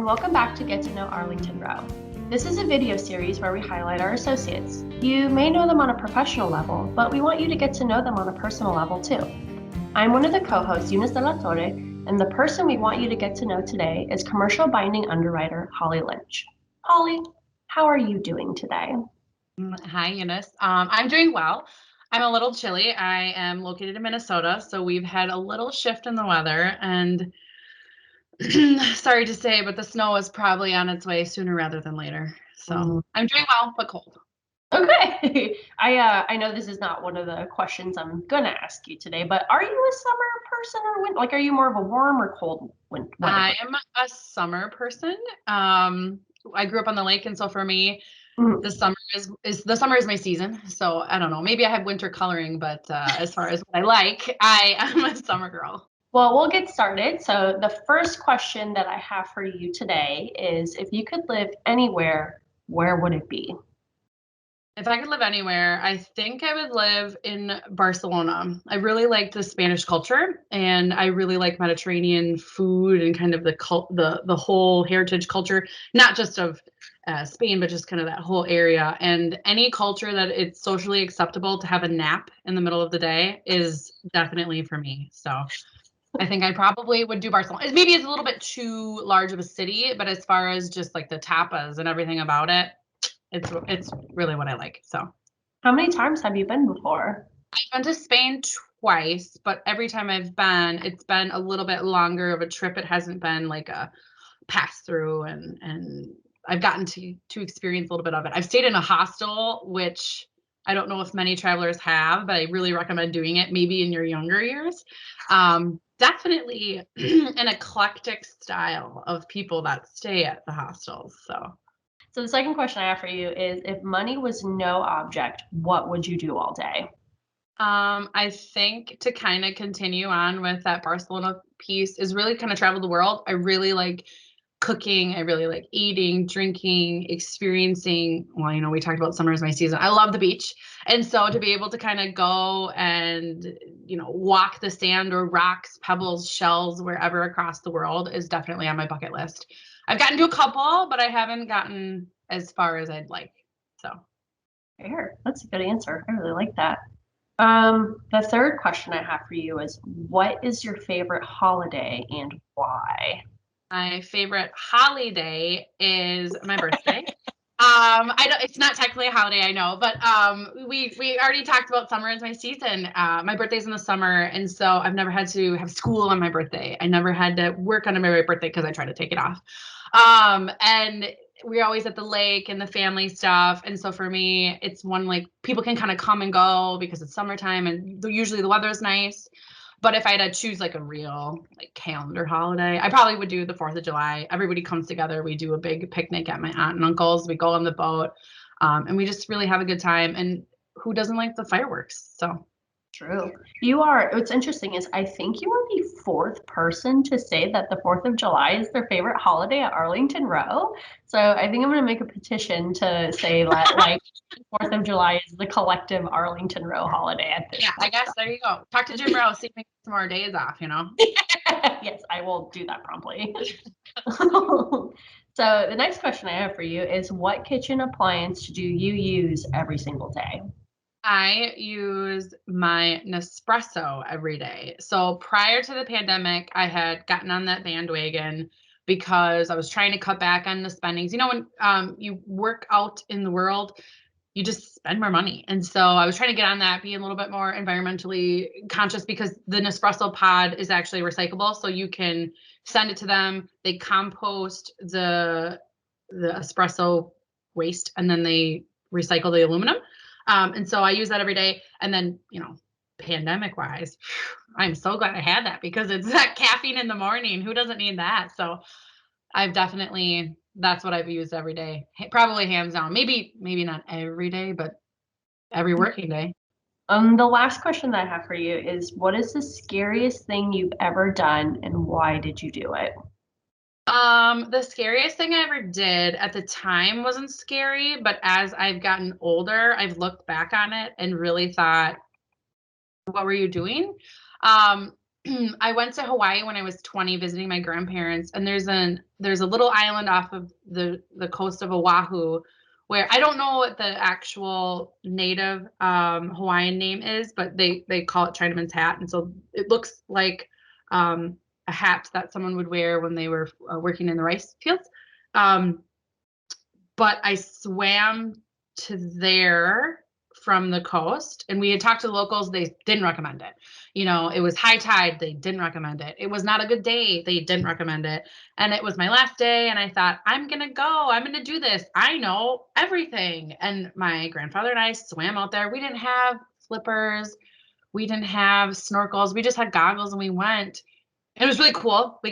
and welcome back to Get to Know ArlingtonRoe. This is a video series where we highlight our associates. You may know them on a professional level, but we want you to get to know them on a personal level too. I'm one of the co-hosts, Eunice De La Torre, and the person we want you to get to know today is commercial binding underwriter Holli Lynch. Holli, how are you doing today? Hi, Eunice. I'm doing well. I'm a little chilly. I am located in Minnesota, so we've had a little shift in the weather, and sorry to say, but the snow is probably on its way sooner rather than later. So I'm doing well, but cold. Okay. I know this is not one of the questions I'm gonna ask you today, but are you a summer person or winter? Like, are you more of a warm or cold weather? I am a summer person. I grew up on the lake, and so for me, the summer is my season. So I don't know. Maybe I have winter coloring, but as far as what I like, I am a summer girl. Well, we'll get started. So the first question that I have for you today is, if you could live anywhere, where would it be? If I could live anywhere, I think I would live in Barcelona. I really like the Spanish culture, and I really like Mediterranean food and kind of the whole heritage culture, not just of Spain, but just kind of that whole area. And any culture that it's socially acceptable to have a nap in the middle of the day is definitely for me. So I think I probably would do Barcelona. Maybe it's a little bit too large of a city, but as far as just like the tapas and everything about it, it's really what I like. So How many times have you been before? I've been to Spain twice, but every time I've been, it's been a little bit longer of a trip. It hasn't been like a pass through, and I've gotten to experience a little bit of it. I've stayed in a hostel, which I don't know if many travelers have, but I really recommend doing it maybe in your younger years. Definitely an eclectic style of people that stay at the hostels. So the second question I have for you is, if money was no object, what would you do all day? I think to kind of continue on with that Barcelona piece is really kind of travel the world. I really like cooking. I really like eating, drinking, experiencing. Well, we talked about summer is my season. I love the beach. And so to be able to kind of go and, walk the sand or rocks, pebbles, shells, wherever across the world is definitely on my bucket list. I've gotten to a couple, but I haven't gotten as far as I'd like. So Fair. That's a good answer. I really like that. The third question I have for you is, what is your favorite holiday and why? my favorite holiday is my birthday. I don't. It's not technically a holiday, I know, but we already talked about summer is my season. My birthday's in the summer, and so I've never had to have school on my birthday. I never had to work on my birthday because I try to take it off. And we're always at the lake and the family stuff, and so for me, it's one like people can kind of come and go because it's summertime, and usually the weather is nice. But if I had to choose like a real like calendar holiday, I probably would do the 4th of July. Everybody comes together. We do a big picnic at my aunt and uncle's. We go on the boat, and we just really have a good time. And who doesn't like the fireworks? So True. What's interesting is, I think you are the fourth person to say that the 4th of July is their favorite holiday at ArlingtonRoe. So I think I'm going to make a petition to say that, like, 4th of July is the collective ArlingtonRoe holiday at this yeah, I point. guess there you go. Talk to Jim Rowe, see if we can get some more days off, Yes, I will do that promptly. So the next question I have for you is, what kitchen appliance do you use every single day? I use my Nespresso every day. So prior to the pandemic, I had gotten on that bandwagon because I was trying to cut back on the spendings. When you work out in the world, you just spend more money. And so I was trying to get on that, be a little bit more environmentally conscious because the Nespresso pod is actually recyclable. So you can send it to them. They compost the espresso waste, and then they recycle the aluminum. And so I use that every day. And then, pandemic wise, I'm so glad I had that because it's that caffeine in the morning. Who doesn't need that? So that's what I've used every day. Probably hands down. Maybe not every day, but every working day. The last question that I have for you is, what is the scariest thing you've ever done and why did you do it? The scariest thing I ever did at the time wasn't scary, but as I've gotten older, I've looked back on it and really thought, what were you doing? I went to Hawaii when I was 20 visiting my grandparents, and there's a little island off of the coast of Oahu where I don't know what the actual native Hawaiian name is, but they call it Chinaman's hat, and so it looks like a hat that someone would wear when they were working in the rice fields. But I swam to there from the coast, and we had talked to the locals. They didn't recommend it. It was high tide. They didn't recommend it. It was not a good day. They didn't recommend it. And it was my last day, and I thought, I'm going to go. I'm going to do this. I know everything. And my grandfather and I swam out there. We didn't have flippers. We didn't have snorkels. We just had goggles, and we went. It was really cool. We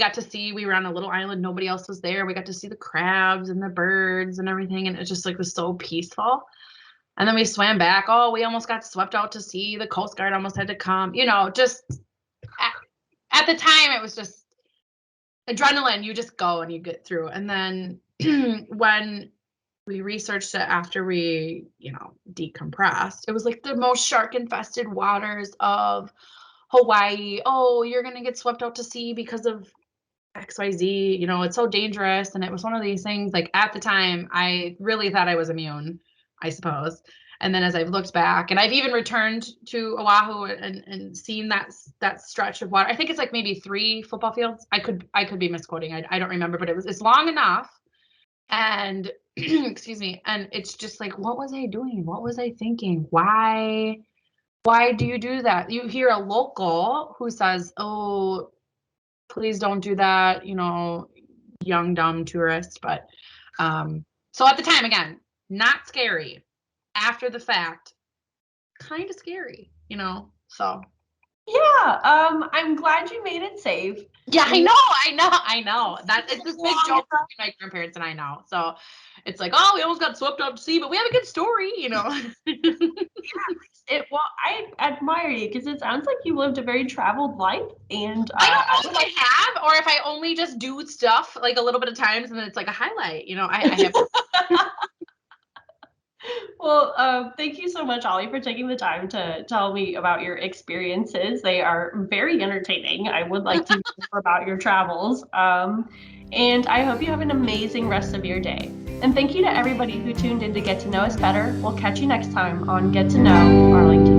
were on a little island. Nobody else was there. We got to see the crabs and the birds and everything. And it just was so peaceful. And then we swam back. Oh, we almost got swept out to sea. The Coast Guard almost had to come, just at the time, it was just adrenaline. You just go and you get through. And then when we researched it after we, decompressed, it was like the most shark infested waters of Hawaii. Oh, you're going to get swept out to sea because of XYZ, it's so dangerous. And it was one of these things, like at the time, I really thought I was immune, I suppose. And then as I've looked back, and I've even returned to Oahu and seen that stretch of water. I think it's like maybe 3 football fields. I could be misquoting. I don't remember, but it's long enough. And excuse me. And it's just like, what was I doing? What was I thinking? Why do you do that? You hear a local who says, oh, please don't do that, young, dumb tourist. But so at the time, again, not scary. After the fact, kind of scary, so. Yeah, I'm glad you made it safe. Yeah, I know. It's this big joke between my grandparents and I now. So it's like, oh, we almost got swept out to sea, but we have a good story, Yeah, I admire you because it sounds like you lived a very traveled life, and I don't know if I have, or if I only just do stuff like a little bit of times and then it's like a highlight. I have. Well, thank you so much, Holli, for taking the time to tell me about your experiences. They are very entertaining. I would like to hear more about your travels. And I hope you have an amazing rest of your day. And thank you to everybody who tuned in to get to know us better. We'll catch you next time on Get to Know Arlington.